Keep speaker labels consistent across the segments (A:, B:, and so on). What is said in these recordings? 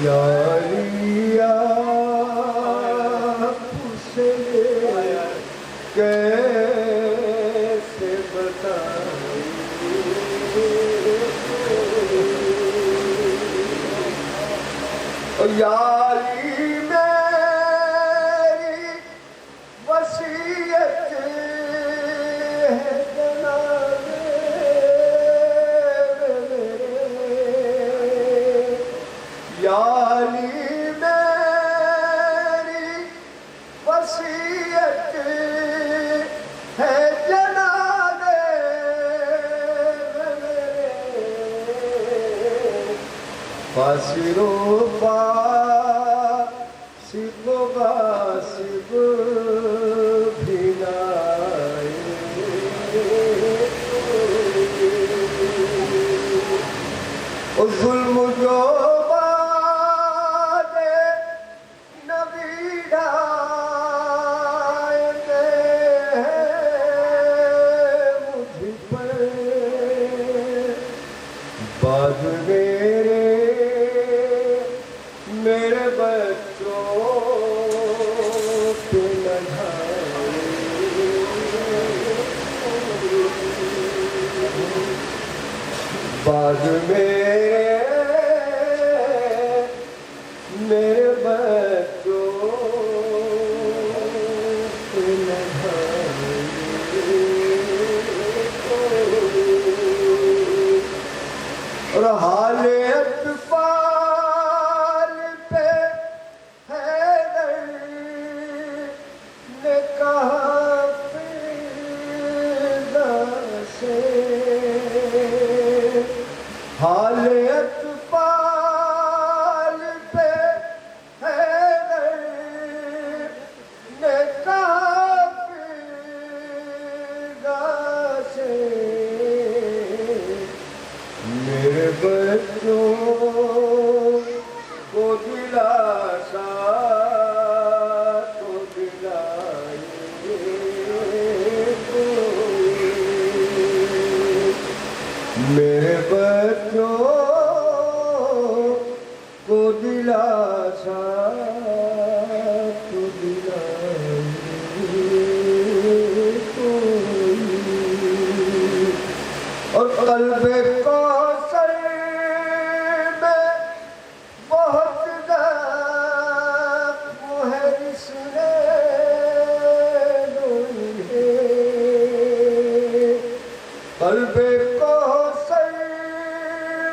A: یاری آپ سے کیسے بتائیں یاری میری وصیت ہے جناب یاری میری وصیت ہے جناب فاسر و فاسق و غاصب بھی نائے اور ظلم جو بعد نبی ڈھائے مجھ پر بعد میرے بچوں پہ نہ ڈھائے بعد میرے بچوں پہ نہ ڈھائے اور حال اطفال پہ حیدر نے کہا فضا سے حال اطفال پہ حیدر نے کہا فضا سے میرے بچوں کو دلاسا تو دلائے میرے بچوں کو دلاسا تو دلائے اور قلب کوثر میں بہت زخم ہے جس نے روئی ہے قلب کوثر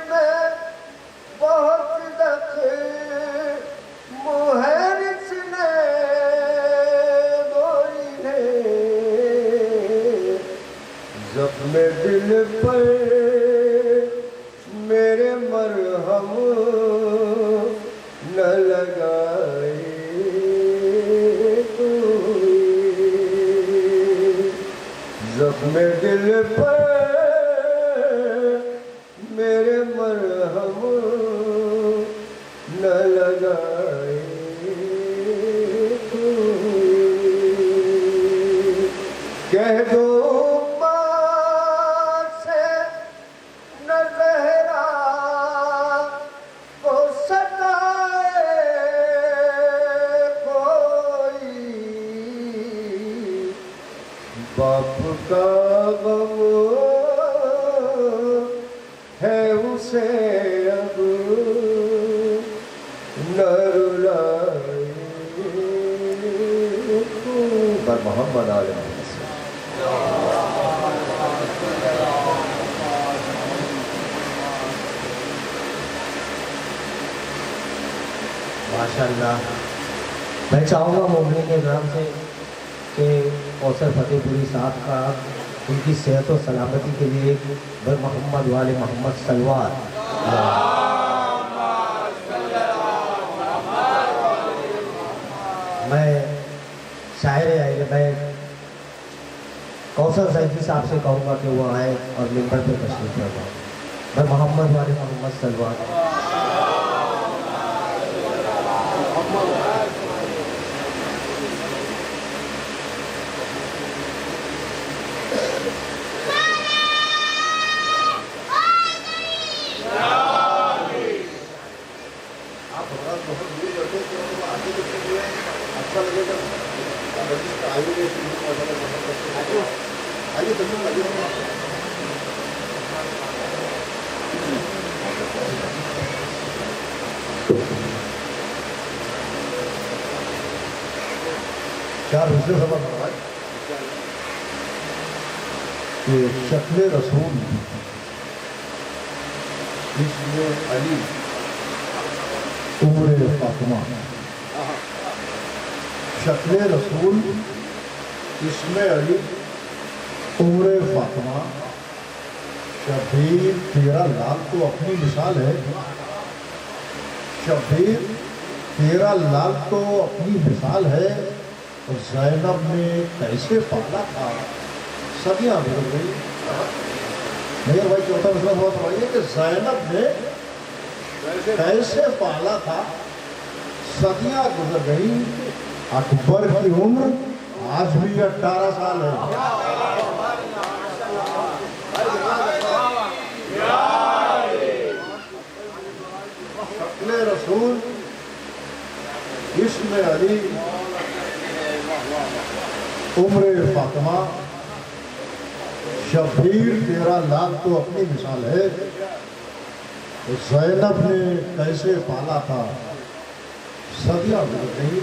A: میں بہت زخم ہے جس نے روئی ہے زخم دل پر میرے مرہم نہ لگائے کوئی زخم دل پر میرے مرہم نہ لگائے کوئی کہہ دو باپ کا غم ہے اسے اب نہ رلائے بر محمد آل محمد
B: ماشاءاللہ میں چاہوں گا مومنین کے نام سے کہ کوثر فتح پوری صاحب کا ان کی صحت و سلامتی کے لیے بر محمد والے محمد صلوات میں شاعر میں کوثر سیدی صاحب سے کہوں گا کہ وہ آئے اور ممبر پہ تشریف لائیں بر محمد والے محمد صلوات
A: کیا دوسرے سبق فرمائے کہ شکل رسول اسم علی عمر فاطمہ. شکل رسول اسم علی عمر فاطمہ. شبیر تیرا لال تو اپنی مثال ہے. شبیر تیرا لال تو اپنی مثال ہے. اور زینب نے کیسے پالا تھا صدیاں گزر گئی. میرے بھائی چوتھا مسئلہ بہت بڑھیا کہ زینب نے کیسے پالا تھا صدیاں گزر گئی. اکبر کی عمر آج بھی 18 سال ہے. شکل رسول اسم علی عمر فاطمہ. شبیر تیرا لال تو اپنی مثال ہے. زینب نے کیسے پالا تھا صدیاں گزر گئی.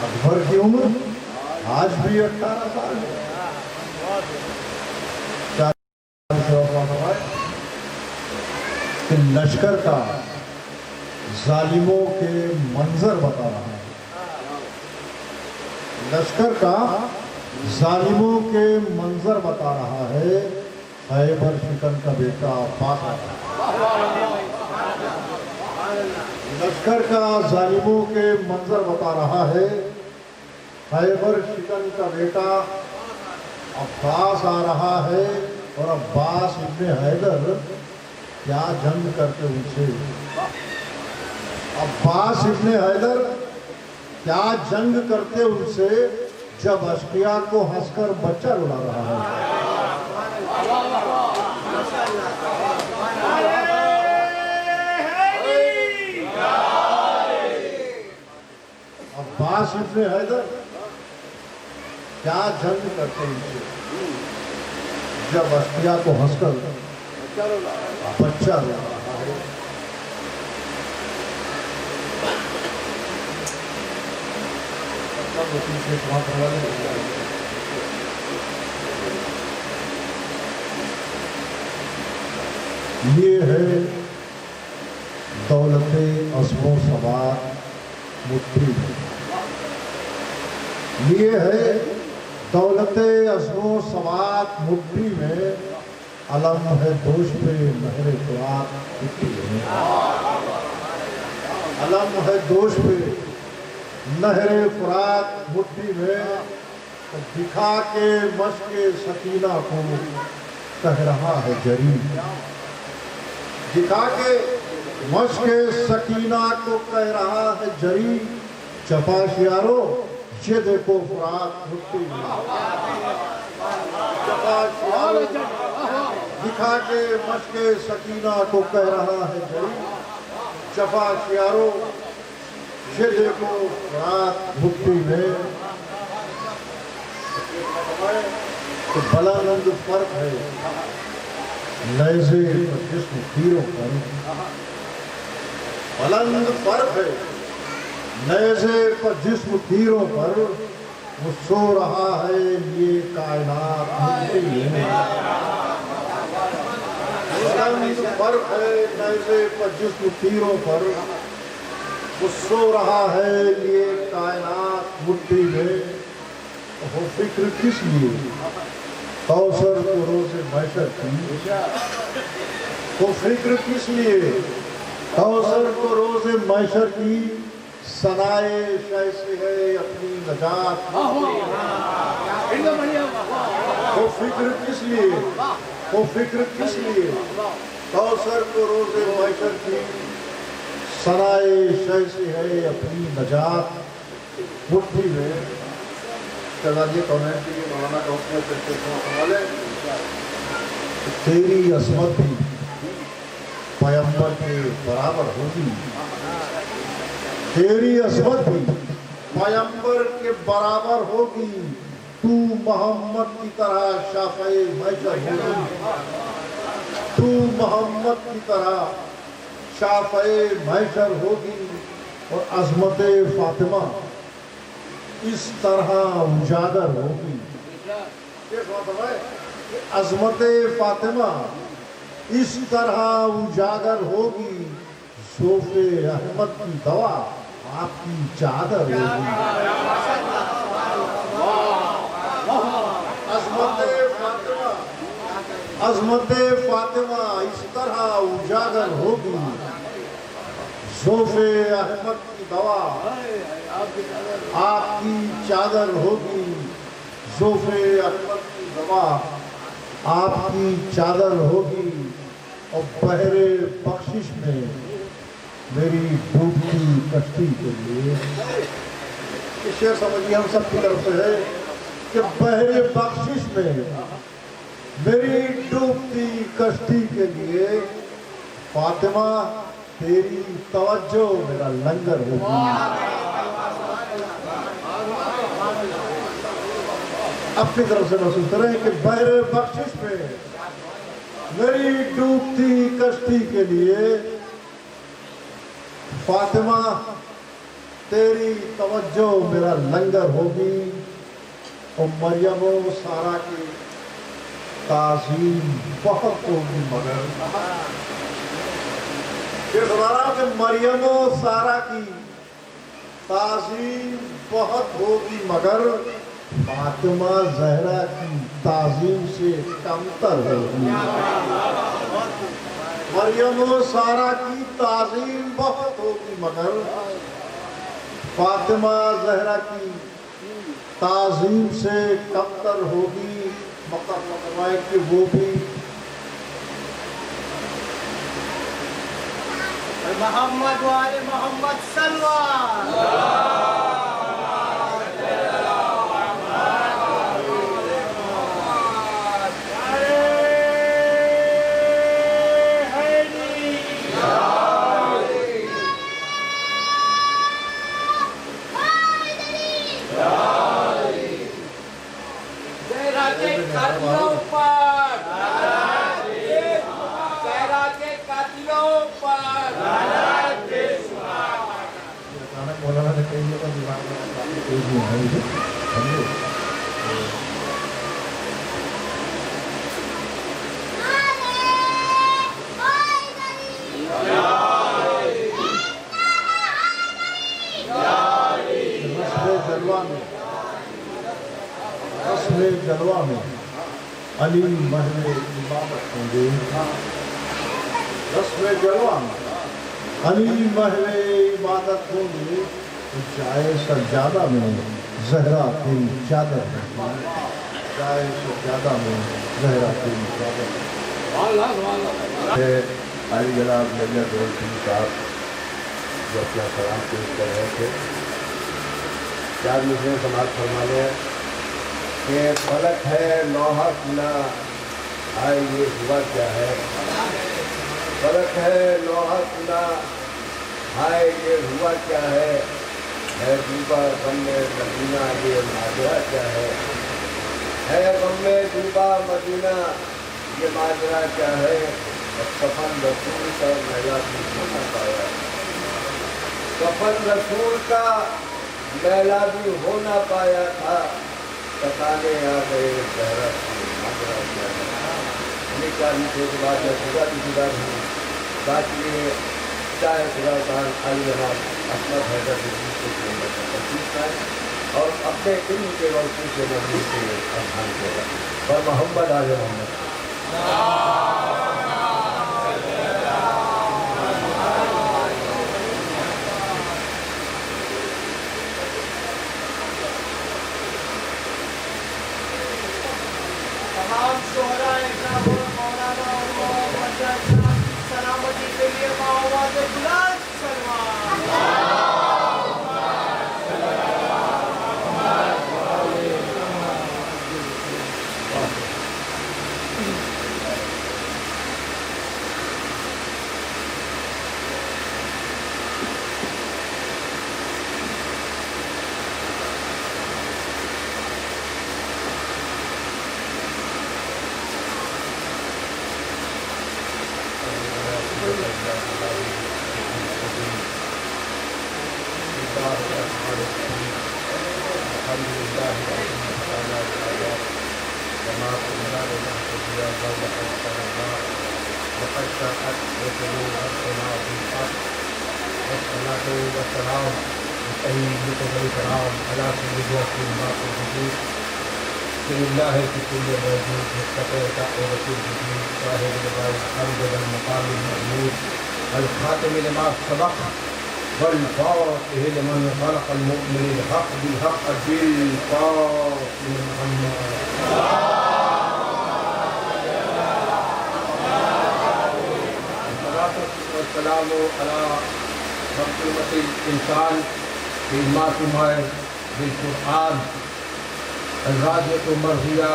A: اکبر کی عمر آج بھی 18 سال ہے. کہ لشکر کا ظالموں کے منظر بتا رہا ہے. لشکر کا ظالموں کے منظر بتا رہا ہے. خیبر شکن کا بیٹا عباس آ رہا ہے. لشکر کا ظالموں کے منظر بتا رہا ہے. خیبر شکن کا بیٹا عباس آ رہا ہے. اور عباس ابن حیدر کیا جنگ کرتے ان سے. عباس ابن حیدر کیا جنگ کرتے ان سے جب اشقیاء کو ہنس کر بچہ رلا رہا ہے. عباس ابن حیدر کیا جنگ کرتے ان سے جب اشقیاء کو ہنس کر بچہ رلا رہا ہے. یہ ہے دولت عزم و ثبات مٹھی میں. یہ ہے دولت عزم و ثبات مٹھی میں. علم ہے دوش پہ مہر فرات مٹھی میں. علم ہے دوش پہ نہر فرات مٹھی میں. دکھا کے مشق سکینہ کو کہہ رہا ہے جری. دکھا کے مشق سکینہ کو کہہ رہا ہے جری. جفا شیارو یہ دیکھو فرات مٹھی میں. جفا شیارو دکھا کے مشق سکینہ کو کہہ رہا ہے جری. جفا شیارو یہ دیکھو رات مٹھی میں. تو بلند فرق ہے نیزے پر جسم تیروں پر. بلند فرق ہے نیزے پر جسم تیروں پر. وہ سو رہا ہے یہ کائنات مٹھی میں. بلند فرق ہے نیزے پر جسم تیروں پر. وہ سو رہا ہے یہ کائنات مٹھی میں. وہ فکر کس لیے کوثر کو روز محشر کی. وہ فکر کس لیے کوثر کو روز محشر کی. ثنائے کیسے ہے اپنی نجات. وہ فکر کس لیے وہ فکر کس لیے کوثر کو روز محشر کی. ثنائے کیسے ہے اپنی نجات مٹھی میں. شہزادی کامنٹ کی مولانا کا حکم ہے. تیری عصمت بھی پیغمبر کے برابر ہوگی. تیری عصمت بھی پیغمبر کے برابر ہوگی. تو محمد کی طرح شافع محشر ہوگی. تو محمد کی طرح شافع محشر ہوگی. اور عظمت فاطمہ اس طرح اجاگر ہوگی. عظمت فاطمہ اس طرح اجاگر ہوگی. زوف احمد کی دوا آپ کی چادر ہوگی. عظمت فاطمہ اس طرح اجاگر ہوگی. زوف احمد کی دوا آپ کی چادر ہوگی. زوف احمد کی دوا آپ کی چادر ہوگی. اور بحر بخشش میں میری ڈوبتی کشتی کے لیے. یہ شعر سمجھیے ہم سب کی طرف سے ہے کہ بحر بخشش میں میری ڈوبتی کشتی کے لیے فاطمہ تیری توجہ میرا لنگر ہوگی. اپنی طرف سے محسوس کریں کہ بحر بخشش میں میری ڈوبتی کشتی کے لیے فاطمہ تیری توجہ میرا لنگر ہوگی. اور مریم و سارا کی تعظیم بہت ہوگی مگر کہ مریم و سارا کی تعظیم بہت ہوگی مگر فاطمہ زہرا کی تعظیم سے کمتر ہوگی. مریم و سارا کی تعظیم بہت ہوگی مگر فاطمہ زہرا کی تعظیم سے کمتر ہوگی. مقام فرمائے کہ وہ بھی
C: محمد والے محمد صلی
B: مولانا نے کئی جگہ دیوان میں
A: رسم جلوہ میں علی محل امامت ہوں گے. رسم جلوہ میں علی محل عبادت ہوں گے. جائے سجادہ میں زہرا تیری چادر ہے. جائے سجادہ میں زہرا تیری چادر ہے.
D: علی جناب میجر گول سنگھ صاحب جو اپنا سلام پیش کر رہے تھے. 4 مصرے سماعت فرما لیں کہ فلک ہے لوہا سنا ہائے یہ ہوا کیا ہے. فلک ہے لوہا سنا ہائے یہ ہوا کیا ہے. ڈوبا غم میں مدینہ یہ ماجرا کیا ہے. غم میں ڈوبا مدینہ یہ ماجرا کیا ہے. کفن رسول کا میلا بھی ہونا پایا. کفن رسول کا میلا بھی ہو نہ پایا تھا. تکانے آ گئے زہرا کی ماجرا کیا ہے. یہ کاری سے بات ہے خدا کی خدا نہیں. باقی یہ چاہے خدا خان علی جناب احمد حیدر رضوی سے تشریف لائے اور اپنے علم کے روشنی سے مضمون سے اذہان کیا اور محمد آل محمد.
C: تمام شہراء اکرام اور مولانا اور مولانا سلامتی کے لیے آواز بلند
D: الحمدللہ وما كنا لنهتدي لولا أن هدانا الله لقد جاءت رسل ربنا بالحق والصلاة والسلام سيدنا الكرام على سيد رسول الله بسم الله في كل موجود مستقر دائرة الجديد صاحب الغاية الحمد للمقام المأمور الخاتم لما سبق والفاتح لمن خلق المؤمن الحق بالحق بالفاتح محمد والسلام على مقدمة الإنسان بالماتمة بالقرآن الراجية المرضية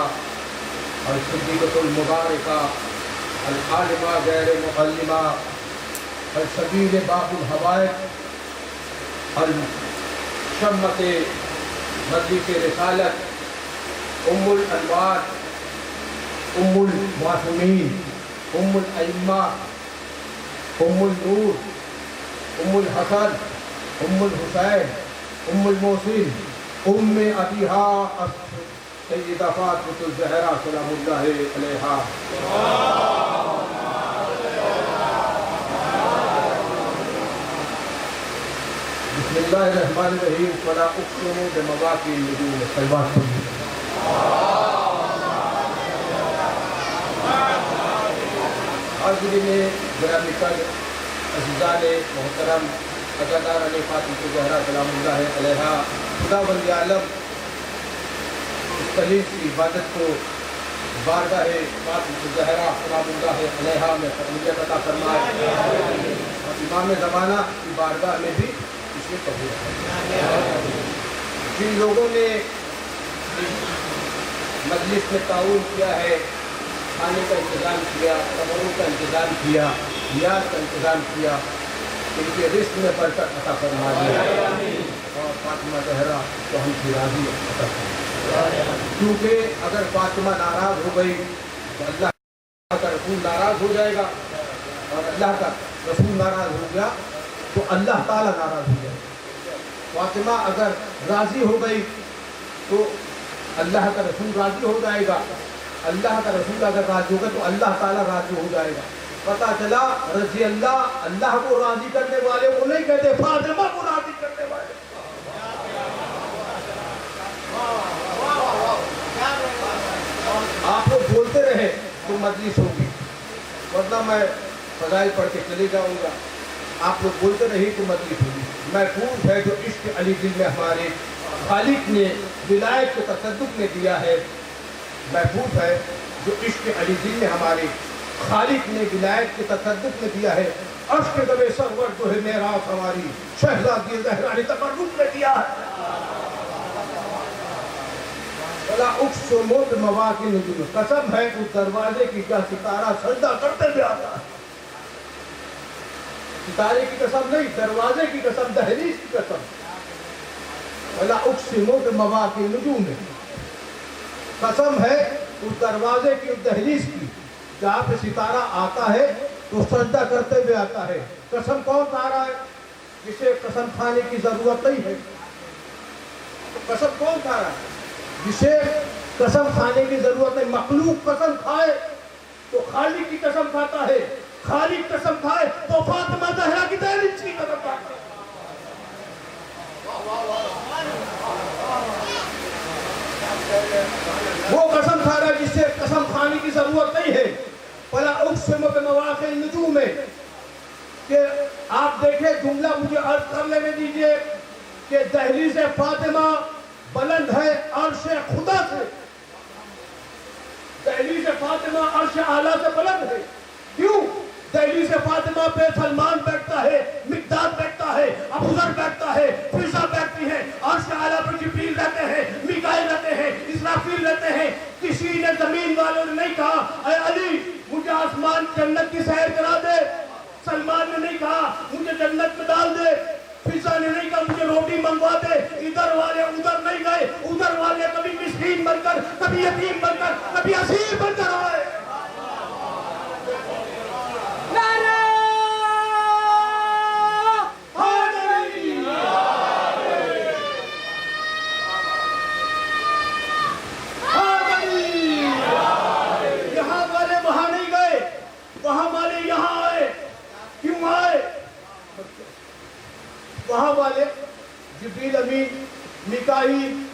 D: الصديقة المباركة العالمة غير مقلمة السبيل باب الحوائج الشمة مجلس رسالة أم الأنوار أم المعصومين أم الأئمة أم النور أم الحسن أم الحسين أم الموصل أم أبيها السيدة فاطمة الزهراء سلام الله عليها بسم الله الرحمن الرحيم فلا أقسم بمواقع النجوم الصلوات حاضرین گرامی عزیزان محترم اداکارہ فاطمہ الزہرا سلام اللہ علیہا خدا بند عالم اس خلیل کی عبادت کو بارگاہ فاطمہ الزہرا سلام اللہ علیہا میں قبولیت عطا فرمائے اور امام زمانہ کی بارگاہ میں بھی اس میں قبول فرمائے۔ جن لوگوں نے مجلس میں تعاون کیا ہے، کھانے کا انتظام کیا، کمروں کا انتظام کیا، نیاز کا انتظام کیا، ان کے رزق میں برکت عطا فرما دیا اور فاطمہ زہرا تو ہم کی راضی عطا فرما، کیونکہ اگر فاطمہ ناراض ہو گئی تو اللہ کا رسول ناراض ہو جائے گا، اور اللہ کا رسول ناراض ہو گیا تو اللہ تعالیٰ ناراض ہو جائے گا۔ فاطمہ اگر راضی ہو گئی تو اللہ کا رسول راضی ہو جائے گا، اللہ کا رسول اگر راضی ہوگا تو اللہ تعالیٰ راضی ہو جائے گا۔ پتہ چلا رضی اللہ اللہ کو راضی کرنے والے وہ نہیں کہتے، فاطمہ کو راضی کرنے والے۔ آپ لوگ بولتے رہے تو مجلس ہوگی، ورنہ میں فضائل پڑھ کے چلے جاؤں گا۔ آپ لوگ بولتے رہے تو مجلس ہوگی۔ محفوظ ہے جو عشق علی دل میں ہمارے خالق نے ولایت کو تصدق میں دیا ہے، محفوظ ہے جو عشق علی دل میں ہمارے خالق نے ولایت کے تصدق میں دیا ہے۔ عرش کے دبے سرور جو ہے معراج ہماری شہزادی زہرا نے تقرب میں دیا ہے۔ بلا اقسم بمواقع النجوم، قسم ہے اس دروازے کی کا ستارہ سجدہ کرتے ہوئے آتا ہے۔ ستارے کی قسم نہیں، دروازے کی قسم، دہلیز کی قسم۔ بلا اقسم بمواقع النجوم، قسم ہے اس دروازے کی، اس دہلیز کی جہاں پہ ستارہ آتا ہے تو سجدہ کرتے ہوئے آتا ہے۔ قسم کون کھا رہا ہے؟ جسے قسم کھانے کی ضرورت نہیں ہے۔ تو قسم کون کھا رہا ہے؟ جسے قسم کھانے کی ضرورت نہیں۔ مخلوق قسم کھائے تو خالق کی قسم کھاتا ہے، خالق قسم کھائے تو فاطمہ زہرا کی دہلیز کی قسم کھاتا ہے۔ وہ قسم کھا رہا ہے جس سے قسم کھانے کی ضرورت نہیں ہے۔ فلا اقسم بمواقع النجوم میں کہ آپ دیکھیں جملہ مجھے عرض کر لینے دیجئے کہ دہلیز فاطمہ بلند ہے عرش خدا سے، دہلیز فاطمہ عرش اعلیٰ سے بلند ہے۔ کیوں؟ دہلیز فاطمہ پہ سلمان بیٹھتا ہے، مقداد بیٹھتا ہے، ابوذر بیٹھتا ہے، فضا بیٹھتی ہے، عرش اعلیٰ پر جبریل رہتے ہیں، میکائیل رہتے ہیں، اسرافیل رہتے ہیں۔ کسی نے زمین والوں نے نہیں کہا اے علی مجھے آسمان جنت کی سیر کرا دے، سلمان نے نہیں کہا مجھے جنت میں ڈال دے، فضا نے نہیں کہا مجھے روٹی منگوا دے۔ ادھر والے ادھر نہیں گئے، ادھر والے کبھی مسکین بن کر، کبھی یتیم بن کر، کبھی اسیر بن کر آئے۔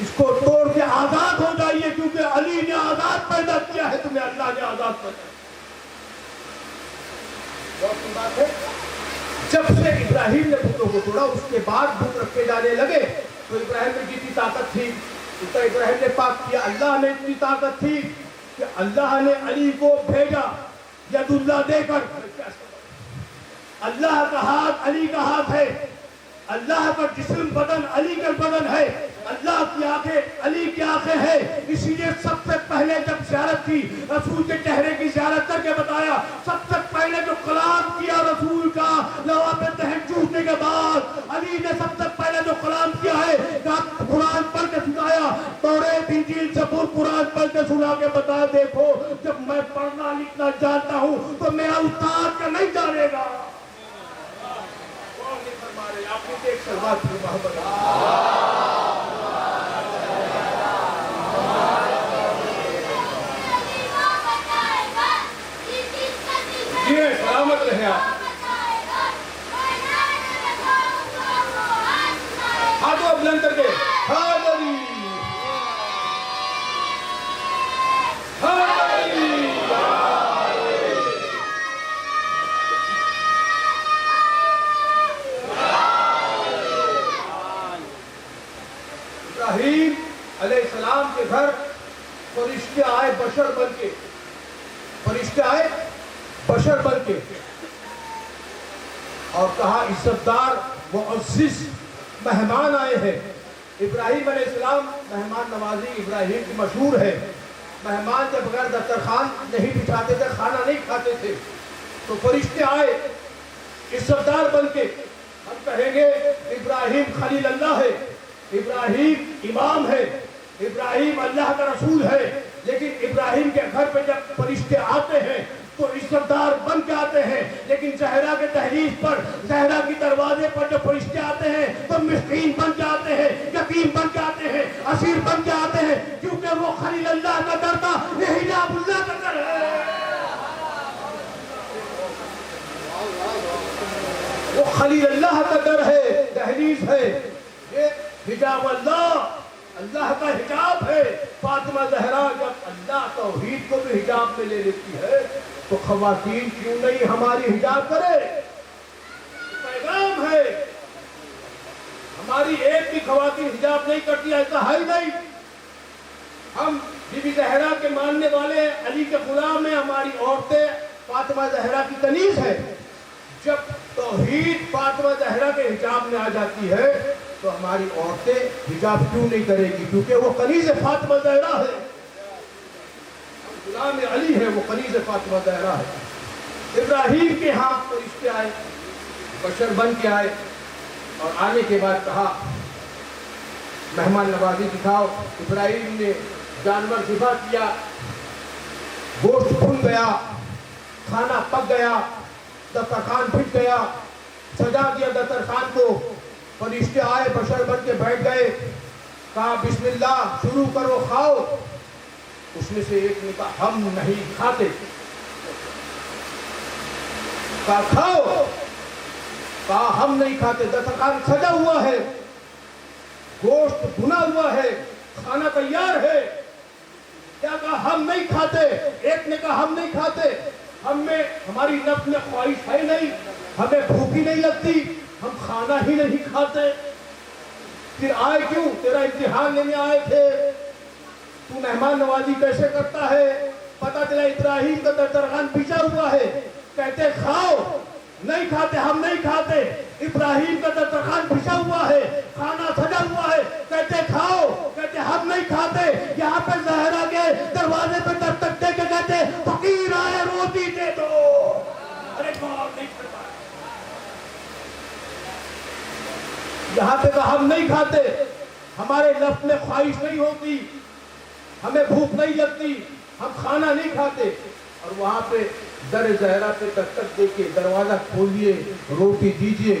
C: اس کو توڑ کے آزاد ہو جائیے، کیونکہ علی نے آزاد پیدا کیا ہے، تمہیں اللہ نے آزاد پیدا کیا بات ہے۔ جب سے ابراہیم نے بتوں کو توڑا، اس کے بعد بت رکھے جانے لگے، تو ابراہیم میں جتنی طاقت تھی اتنا ابراہیم نے پاک کیا۔ اللہ میں اتنی طاقت تھی کہ اللہ نے علی کو بھیجا ید اللہ دے کر۔ اللہ کا ہاتھ علی کا ہاتھ ہے، اللہ کا جسم بدن علی کا بدن ہے، اللہ کی آنکھیں علی کی آنکھیں ہیں۔ اسی لیے سب سے پہلے جب زیارت کی، رسول کے چہرے کی زیارت کر کے بتایا، سب سے پہلے جو کلام کیا رسول کا لوا پہ تہن چوٹنے کے بعد، علی نے سب سے پہلے جو کلام کیا ہے، قرآن پڑھ کے سنایا، توریت انجیل زبور قرآن پڑھ کے سنا کے بتایا، دیکھو جب میں پڑھنا لکھنا جانتا ہوں تو میرا استاد کا نہیں جانے گا۔ آپ نے ایک سلوات کی محبت جی سلامت رہے آپ۔ ہاتھوں اب بلند کر کے حاضری حاضری۔ ابراہیم علیہ السلام کے گھر فرشتے آئے بشر بن کے، فرشتے آئے بشر بن کے، اور کہا عزتدار معزز مہمان آئے ہیں۔ ابراہیم علیہ السلام مہمان نوازی ابراہیم کی مشہور ہے۔ مہمان کے بغیر دسترخوان نہیں بچھاتے تھے، کھانا نہیں کھاتے تھے۔ تو فرشتے آئے عزتدار بن کے۔ ہم کہیں گے ابراہیم خلیل اللہ ہے، ابراہیم امام ہے، ابراہیم اللہ کا رسول ہے، لیکن ابراہیم کے گھر پہ جب فرشتے آتے ہیں تو عزتدار بن کے آتے ہیں، لیکن زہرا کے دہلیز پر، زہرا کی دروازے پر جب فرشتے آتے ہیں تو مسکین بن کے آتے ہیں، یتیم بن کے آتے ہیں، اسیر بن کے آتے ہیں، کیونکہ وہ خلیل اللہ کا در تھا، یہ حجاب اللہ کا در ہے۔ وہ خلیل اللہ کا در ہے، دہلیز ہے، یہ حجاب اللہ، اللہ کا حجاب ہے۔ فاطمہ زہرا جب اللہ توحید کو بھی حجاب میں لے لیتی ہے تو خواتین کیوں نہیں ہماری حجاب کرے؟ پیغام ہے، ہماری ایک بھی خواتین حجاب نہیں کرتی، ایسا ہے ہی نہیں۔ ہم بی بی زہرا کے ماننے والے ہیں، علی کے غلام ہیں، ہماری عورتیں فاطمہ زہرا کی کنیز ہے۔ جب توحید فاطمہ زہرا کے حجاب میں آ جاتی ہے تو ہماری عورتیں حجاب کیوں نہیں کرے گی؟ کیونکہ وہ کنیز فاطمہ زہرا ہے، غلام علی ہے، وہ کنیز فاطمہ زہرا ہے۔ ابراہیم کے ہاں فرشتے آئے، بشر بن کے آئے، اور آنے کے بعد کہا مہمان نوازی دکھاؤ۔ ابراہیم نے جانور ذبح کیا، گوشت بھن گیا، کھانا پک گیا، دسترخوان بھٹ گیا، سجا دیا دسترخوان کو۔ فرشتے آئے بشر بن کے بیٹھ گئے، کہا بسم اللہ شروع کرو، کھاؤ۔ اس میں سے ایک نے کہا ہم نہیں کھاتے۔ کہا کھاؤ، کہا ہم نہیں کھاتے۔ دسترخوان سجا ہوا ہے، گوشت بھنا ہوا ہے، کھانا تیار ہے، کیا کہا ہم نہیں کھاتے۔ ایک نے کہا ہم نہیں کھاتے، ہم میں ہماری نفس میں خواہش ہے نہیں، ہمیں بھوک ہی نہیں لگتی، ہم کھانا ہی نہیں کھاتے۔ پھر آئے کیوں؟ تیرا امتحان لینے آئے تھے، تو مہمان نوازی کیسے کرتا ہے؟ پتہ چلا ابراہیم کا دسترخوان بچھا ہوا ہے، کہتے کھاؤ، نہیں کھاتے، ہم نہیں کھاتے۔ ابراہیم کا دسترخوان بچھا ہوا ہے، کھانا سجا ہوا ہے، کہتے کھاؤ، کہتے ہم نہیں کھاتے۔ یہاں پہ زہرا کے دروازے پہ دستک دے کے کہتے فقیر آئے روٹی دے دو۔ ارے بہت نہیں کرتا، یہاں پہ کہا ہم نہیں کھاتے، ہمارے نفس میں خواہش نہیں ہوتی، ہمیں بھوک نہیں لگتی، ہم کھانا نہیں کھاتے۔ اور وہاں پہ در زہرا پہ دستک دے کے دروازہ کھولیے، روٹی دیجئے۔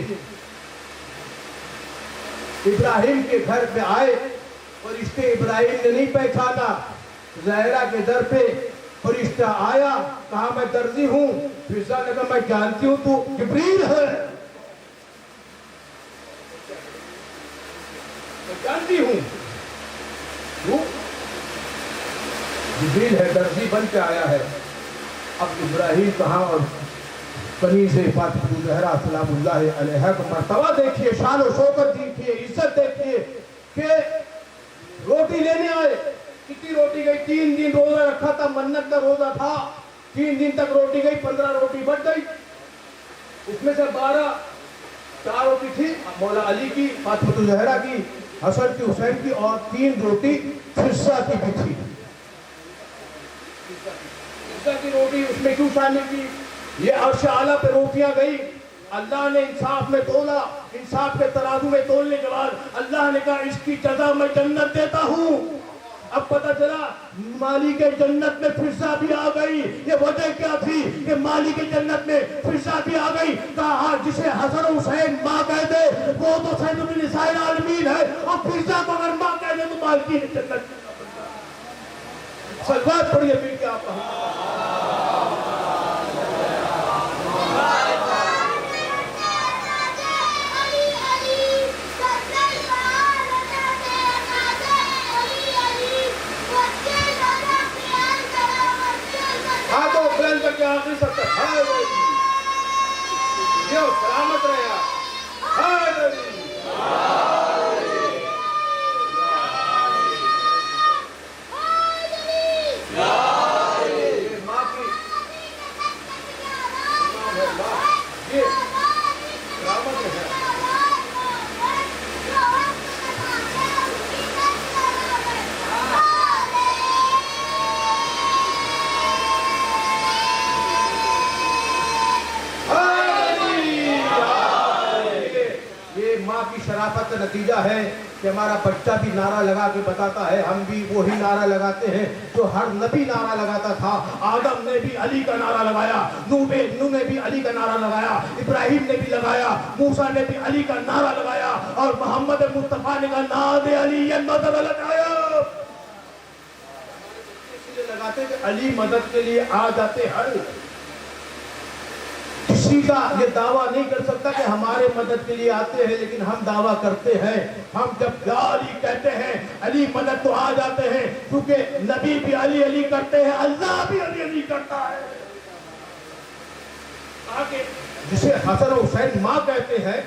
C: ابراہیم کے گھر پہ آئے، فرشتے ابراہیم نے نہیں پہچانا۔ زہرا کے در پہ فرشتہ آیا، کہا میں درزی ہوں۔ فضا نے کہا میں جانتی ہوں تو جبریل ہے، میں جانتی ہوں۔ بن کے آیا ہے. اب ابراہیم کہاں اور بنی سے فاطمہ زہرا سلام اللہ علیہ کو مرتبہ دیکھیے, شان و شوکت دیکھیے, عزت دیکھیے کہ روٹی لینے آئے. کتنی روٹی گئی؟ 3 دن روزہ رکھا تھا, منت کا روزہ تھا. 3 دن تک روٹی گئی, 15 روٹی بچ گئی. اس میں سے 4 روٹی تھی مولا علی کی, فاطمہ زہرا کی, حسن کی, حسین کی, اور 3 روٹی فرسہ کی بھی تھی. فرسہ کی روٹی اس میں کیوں شامل کی؟ یہ عرش اعلیٰ پہ روٹیاں گئی, اللہ نے انصاف میں تولا, انصاف کے ترازو میں تولنے کے بعد اللہ نے کہا اس کی جزا میں جنت دیتا ہوں. اب پتہ چلا مالک جنت میں فرسہ بھی آ گئی. یہ وجہ کیا تھی کہ مالک جنت میں فرسہ بھی آ گئی؟ کہا جسے حسن حسین ماں کہہ دے وہ تو سید النساء العالمین ہے, اور فرسہ کو اگر ماں کہہ دے تو مالکین جنت. صلوات پڑھیے پھر کیا آخری سب تک یہ سلامت رہے. ماں کی سلامت رہے. ماں کی شرافت کا نتیجہ ہے کہ ہمارا بچہ بھی نعرہ لگا کے بتاتا ہے. ہم بھی وہی نعرہ لگاتے ہیں جو ہر نبی نعرہ لگاتا تھا. آدم نے بھی علی کا نعرہ لگایا, نوح نے بھی علی کا نعرہ لگایا, ابراہیم نے بھی لگایا, موسیٰ نے بھی علی کا نعرہ لگایا, اور محمد مصطفیٰ نے کہا ناد علی مدد لگایا. اس لیے لگاتے کہ علی مدد کے لیے آ جاتے ہیں. کسی کا یہ دعویٰ نہیں کر سکتا کہ ہمارے مدد کے لیے آتے ہیں, لیکن ہم دعویٰ کرتے ہیں. ہم جب یا علی کہتے ہیں علی مدد تو آ جاتے ہیں, کیونکہ نبی بھی علی علی کرتے ہیں, اللہ بھی علی علی کرتا ہے. آگے جسے حسن حسین ماں کہتے ہیں,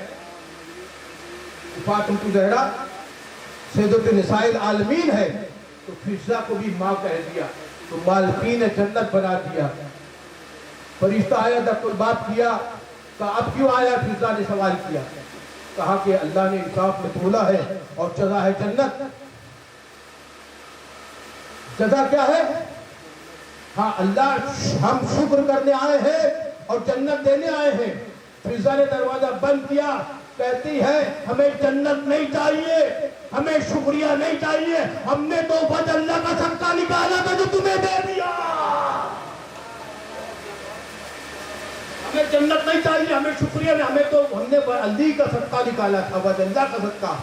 C: فاطمہ زہرا سیدۃ النساء العالمین ہے, تو فرسہ کو بھی ماں کہہ دیا, تو مالکین جنت بنا دیا. فرشتہ آیا, دق الباب کیا, کہا اب کیوں آیا؟ فرسہ نے سوال کیا, کہا کہ اللہ نے انصاف میں تولا ہے اور جزا ہے جنت. جزا کیا ہے؟ ہاں اللہ ہم شکر کرنے آئے ہیں اور جنت دینے آئے ہیں. فرسہ نے دروازہ بند کیا, کہتی ہے ہمیں جنت نہیں چاہیے, ہمیں شکریہ نہیں چاہیے, ہم نے تو بس اللہ کا صدقہ نکالا تھا جو تمہیں دے دیا. ہمیں جنت نہیں چاہیے, ہمیں شکریہ نہیں, ہمیں تو ہم نے علی کا صدقہ نکالا تھا, بس اللہ کا صدقہ,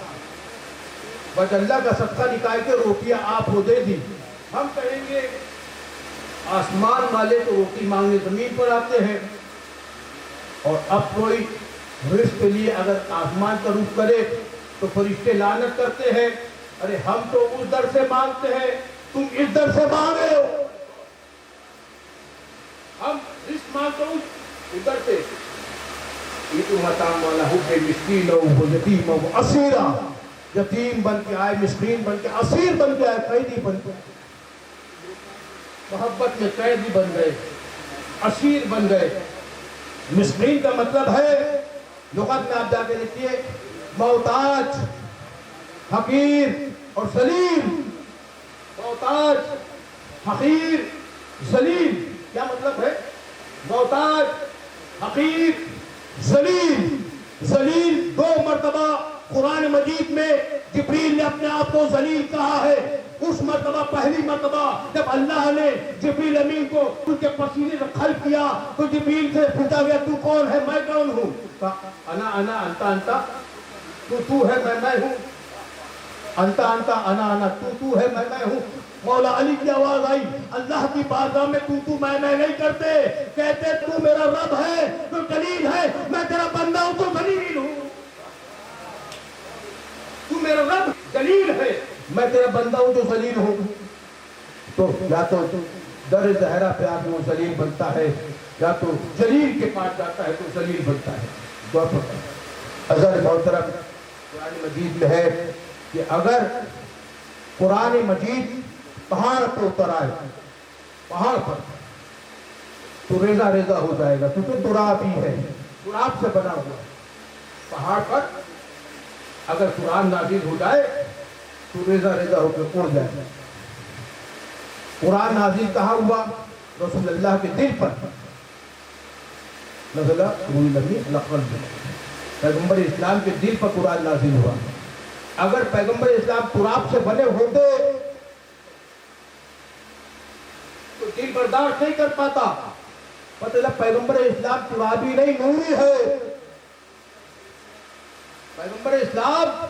C: بس اللہ کا صدقہ نکال کے روٹیاں آپ کو دے دی. ہم کہیں گے آسمان والے تو روٹی مانگنے زمین پر آتے ہیں, اور اب کوئی رزق کے لیے اگر آسمان کا رخ کرے تو فرشتے لعنت کرتے ہیں, ارے ہم تو اس در سے مانگتے ہیں, تم اس در سے مانگے ہو. ہم رزق مانگتے ہوں ادھر سے. یتیم بن کے آئے, مسکین بن کے, اسیر بن کے آئے, قیدی بن کے, محبت میں قیدی بن گئے, اسیر بن گئے. مسکین کا مطلب ہے, لغت میں آپ جا کے دیکھیے, محتاج, حقیر اور ذلیل. محتاج, حقیر, ذلیل. کیا مطلب ہے؟ محتاج, حقیر, ذلیل. ذلیل 2 مرتبہ قرآن مجید میں جبریل نے اپنے آپ کو ذلیل کہا ہے. اس مرتبہ, پہلی مرتبہ جب اللہ نے جبریل امین کو ان کے پسینے سے خلق کیا تو جبریل سے پوچھا گیا تو کون ہے؟ میں کون ہوں؟ انا انا انتا انتا, تو ہے میں ہوں. انتا انتا انا انا, تو ہے میں ہوں. مولا علی کی آواز آئی, اللہ کی بارگاہ میں تو میں نہیں کرتے, کہتے تو میرا رب ہے تو جلیل ہے, میں تیرا بندہ ہوں تو ذلیل ہوں. تو میرا رب جلیل ہے, میں تیرا بندہ ہوں جو ذلیل ہوں. تو یا تو در زہرا پہ آ کے وہ ذلیل بنتا ہے، یا تو جلیل کے پاس جاتا ہے تو ذلیل بنتا ہے۔ غور فرمائیں۔ حضرت محترم قرآن مجید میں ہے کہ اگر قرآن مجید پہاڑ پہ اتر آئے، پہاڑ پر، تو ریزہ ریزہ ہو جائے گا، کیونکہ تراب ہی ہے، تراب سے بنا ہوا ہے۔ پہاڑ پر اگر قرآن نازل ہو جائے تو ریزہ ریزہ ہو کے اڑ جائے گا۔ قرآن نازل کہاں ہوا؟ رسول اللہ کے دل پر نزل روح الامین علی قلبہ، پیغمبر اسلام کے دل پر قرآن نازل ہوا۔ اگر پیغمبر اسلام تراب سے بنے ہوتے تو دل برداشت نہیں کر پاتا، مطلب پیغمبر اسلام ترابی نہیں، نوری ہے۔ پیغمبر اسلام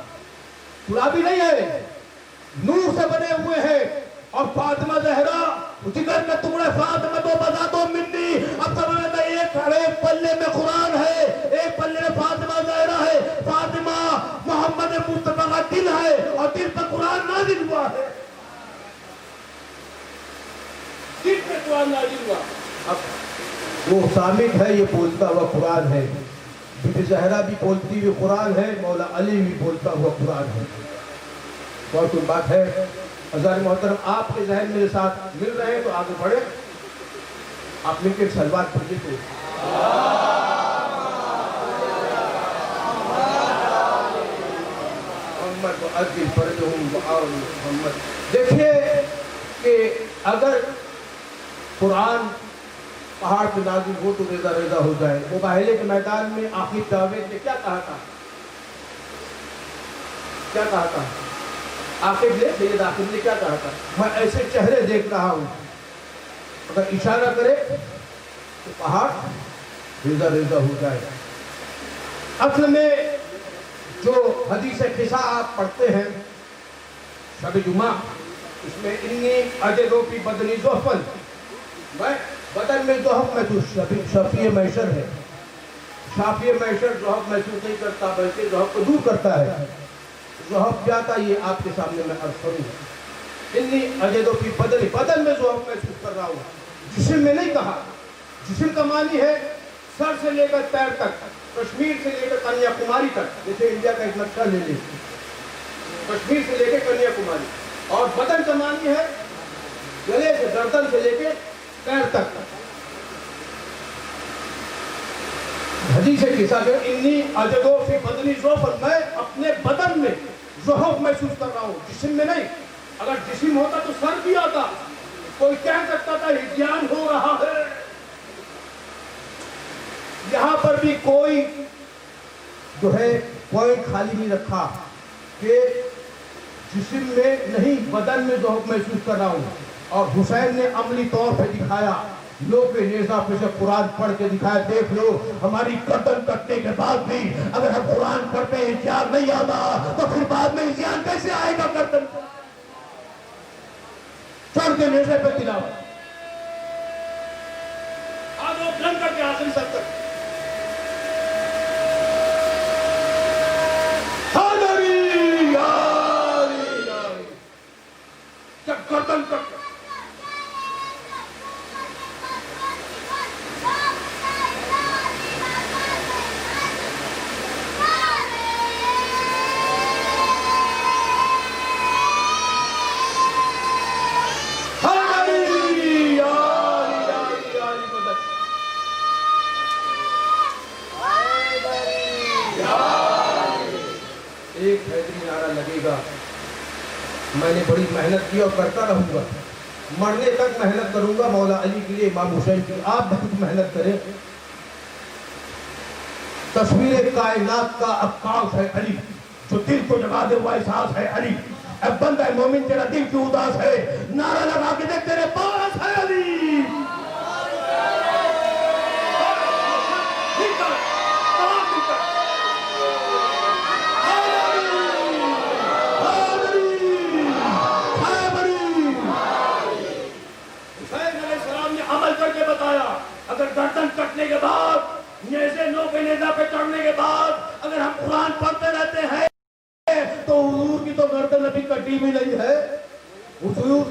C: ترابی نہیں ہے، نور سے بنے ہوئے ہیں۔ اور فاطمہ زہرا جگر میں ٹکڑے فاطمہ تو بتا دو منی، اب سمجھتا ایک پلے میں قرآن ہے، ایک پلے میں فاطمہ زہرا ہے۔ فاطمہ محمد مصطفیٰ کا دل ہے اور دل پر قرآن نازل ہوا ہے، دل پہ قرآن نازل ہوا۔ اب وہ صامت ہے، یہ بولتا ہوا قرآن ہے، بی بی زہرا بھی بولتی ہوئی قرآن ہے، مولا علی بھی بولتا ہوا قرآن ہے۔ اور کوئی بات ہے؟ حضرت محترم آپ کے ذہن میرے ساتھ مل رہے ہیں تو آگے بڑھے، آپ مل کے سلوات پڑھیے تو محمد وعدل فرجہم وآل محمد۔ دیکھیے کہ اگر قرآن پہاڑ پہ نازل ہو تو ریزہ ریزہ ہو جائے۔ مباہلے کے میدان میں آخر جاوید نے کیا کہا تھا؟ کیا کہا تھا؟ عاقب نے، سید عاقب نے کیا کہا تھا؟ میں ایسے چہرے دیکھ رہا ہوں، اگر اشارہ کرے تو پہاڑ ریزہ ریزہ ہو جائے۔ اصل میں جو حدیث قصہ آپ پڑھتے ہیں شب جمعہ، اس میں انی اجدو فی بدنی ضعفا، میں بدن میں ضعف محسوس، شفیع محشر ہے، شافیع محشر ضعف محسوس نہیں کرتا بلکہ ضعف کو دور کرتا ہے۔ ضعف کیا تھا یہ آپ کے سامنے میں عرض کروں۔ انی اجدو فی بدنی، بدن میں ضعف محسوس کر رہا ہوں، جسم میں نہیں کہا۔ جسم کا معنی ہے سر سے لے کر پیر تک، کشمیر سے لے کر کنیا کماری تک، جیسے انڈیا کا ایک نقشہ لے لیں، کشمیر سے لے کے کنیا کماری۔ اور بدن کا معنی ہے گلے سے، گردن سے لے کے پیر تک۔ حدیث قصہ کہ انی اجدو فی بدنی ضعفا، میں اپنے بدن میں ضعف محسوس کر رہا ہوں، جسم میں نہیں۔ اگر جسم ہوتا تو سر بھی آتا، کوئی کہہ سکتا تھا ہجیان ہو رہا ہے۔ یہاں پر بھی کوئی جو ہے پوائنٹ خالی نہیں رکھا کہ جسم میں نہیں، بدن میں ضعف محسوس کر رہا ہوں۔ اور حسین نے عملی طور پہ دکھایا، لوگ نیزہ پہ سے قرآن پڑھ کے دکھایا، دیکھ لو ہماری گردن کٹنے کے بعد بھی اگر ہم قرآن پڑھتے ہیں ہجیان نہیں آتا تو پھر بعد میں ہجیان کیسے آئے گا؟ گردن چڑھ کے نیزے پہ تلاوت، آدھو بلند کر کے آخری سب تک جب گردن کٹ ایک بہترین نعرہ لگے گا، میں نے بڑی محنت کی اور کرتا رہوں گا، مرنے تک محنت کروں گا مولا علی کے لیے، امام حسین کی۔ آپ بھی کچھ محنت کریں۔ تصویر کائنات کا عکاس ہے علی، جو دل کو جگا دے ہوا احساس ہے علی۔ اے بندہ مومن تیرا دل کیوں اداس ہے؟ نعرہ لگا کے دیکھ تیرے پاس ہے علی۔ اگر گردن کٹنے کے بعد، نیزے نو کے نیزہ پہ چڑھنے کے بعد اگر ہم قرآن پڑھتے رہتے ہیں تو حضور کی تو گردن ابھی کٹی بھی نہیں ہے، حضور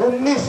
C: 19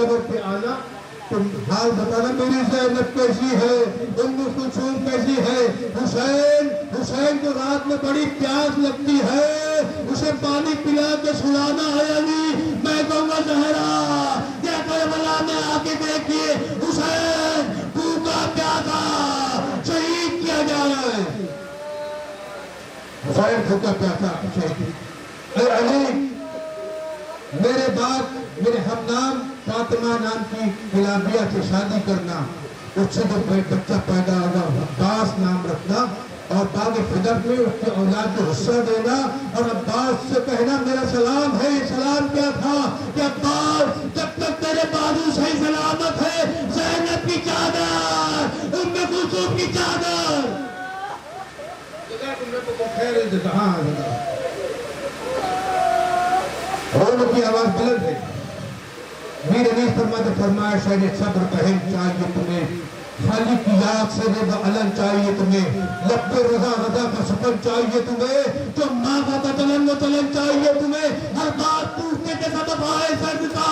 C: قبر پہ آنا تو حال بتانا میری زینب کیسی ہے، ام کلثوم کیسی ہے۔ حسین کو رات میں بڑی پیاس لگتی ہے، اسے پانی پلا کے سلانا ہے علی، میں کہوں گا زہرا یا کربلا میں آ کے دیکھیے حسین بھوکا پیاسا شہید کیا جا رہا ہے، حسین بھوکا پیاسا شہید۔ اے علی، میرے باپ میرے ہم نام فاطمہ نام کی غلامیہ سے شادی کرنا، اس سے جب بچہ پیدا ہوگا عباس نام رکھنا، اور باغ فدر میں اس کی اولاد کو حصہ دینا، اور عباس سے کہنا میرا سلام ہے۔ سلام کیا تھا کہ عباس جب تک تیرے بازو صحیح سلامت ہے، زینب کی چادر، ام کلثوم کی چادر، رونے کی آواز بلند ہے۔ میر انیس فرماتے فرمایا شاید صبر پہن چاہیے تمہیں، خالق کی یاد سے رضا علن چاہیے تمہیں، لب رضا رضا کا سفر چاہیے تمہیں، جو ماں کا چلن و چلن چاہیے تمہیں، ہر بات پوچھنے کے سبب آئے سرد کا،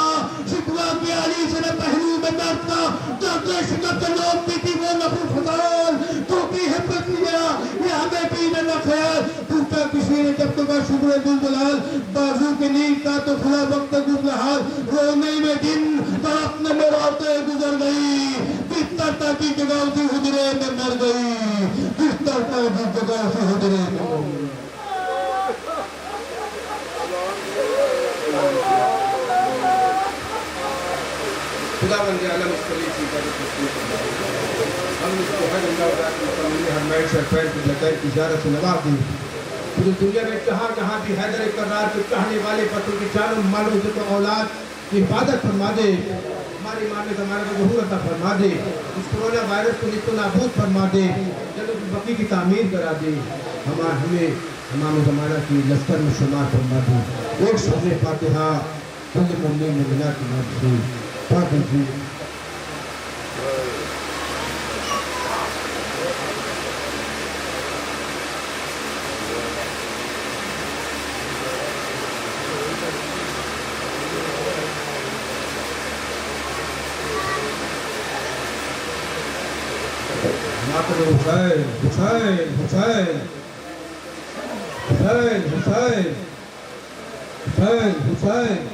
C: شکوہ کی علی سے پہلو میں درد کا، درد شکت لوگ بھی تھی وہ نفو فضال، تو بھی ہے پتنیا یہ ہمیں بھی نہ خیال، پوچھا کسی نے جب تمہیں شکر دلدلال، بازو کی نیند کا تو خلا وقت گزر حال، رونے میں دن طرف نے مراتیں گزر گئی، بستر تک کی جگہ اسی حجرے میں مر گئی، بستر تک کی جگہ اسی حجرے میں مر گئی۔ خدا بندے عالم اس کلی کی ہم اس کو حج اللہ علیہ وسلم نے ہر میٹ سے پیر کی لکیر کی زیارت سے نواز دی۔ پوری دنیا میں جہاں بھی حیدر کرار کے چاہنے والے پتوں کی چاروں مالوں سے تو اولاد کی حفاظت فرما دے، ہماری ماں نے ہمارے کو ظہور عطا فرما دے، اس کرونا وائرس کو نیست و نابود فرما دے، جنت البقیع کی تعمیر کرا دے، ہمیں امام زمانہ کی لشکر میں شمار فرما دے۔ ایک سورہ فاتحہ کل مومن مومنات کی نام سے پڑھ دیجیے۔ حسین حسین حسین حسین حسین حسین حسین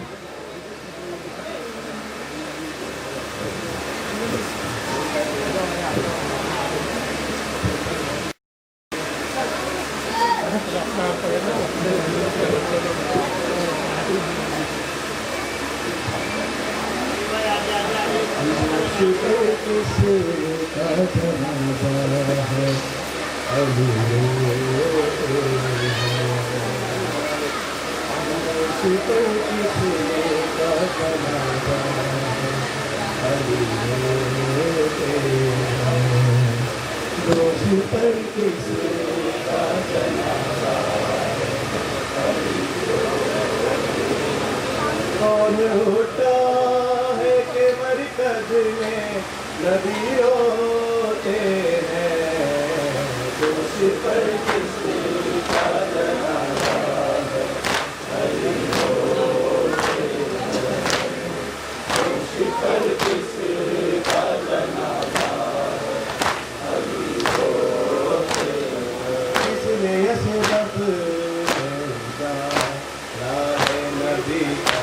C: کون اٹھا ہے کہ مرکز میں نبی ہوتے ہیں، دوسری پر کسی کا جنازہ ہے، علی ہوتے ہیں، دوسری پر کسی کا جنازہ ہے، علی ہوتے ہیں، اس نے یسرب بھیجا راہ نبی کا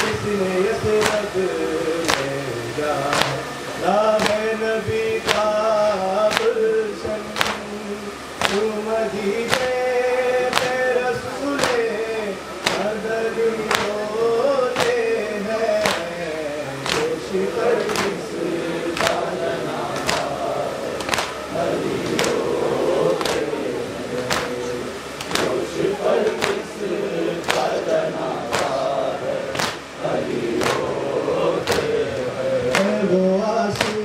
C: اس نے یسرب بھیجا راہ نبی کا گلشن، تو مدینے میں رسول مدنی ہوتے ہیں، جوش پر کس کا جنازہ علی ہوتے ہیں، جوش پر کس کا جنازہ علی ہوتے ہیں، وہ آنسو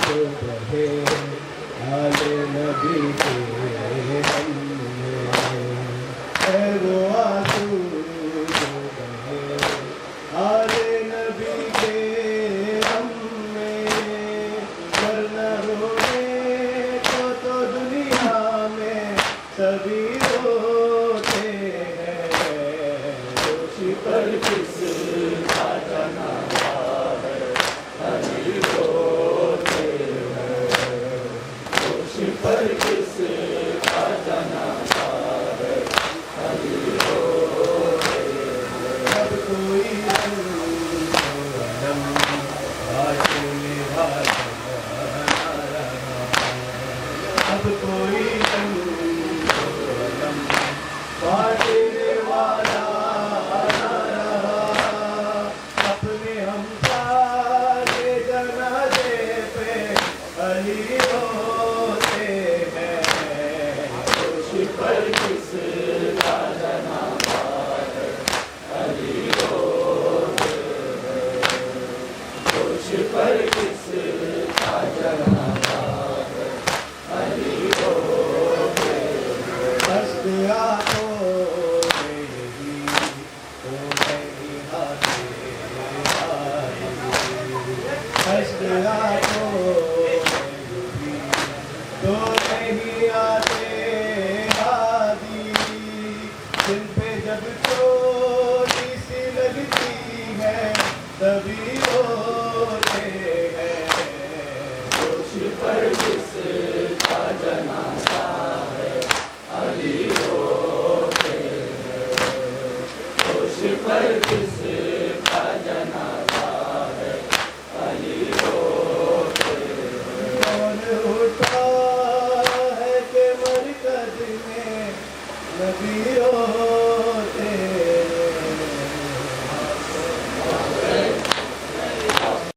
C: جو بہے آل نبی کے غم میں، اے وہ آنسو جو بہے آل نبی کے غم میں، ورنہ رونے کو تو دنیا میں سبھی روتے ہیں،
A: Yeah.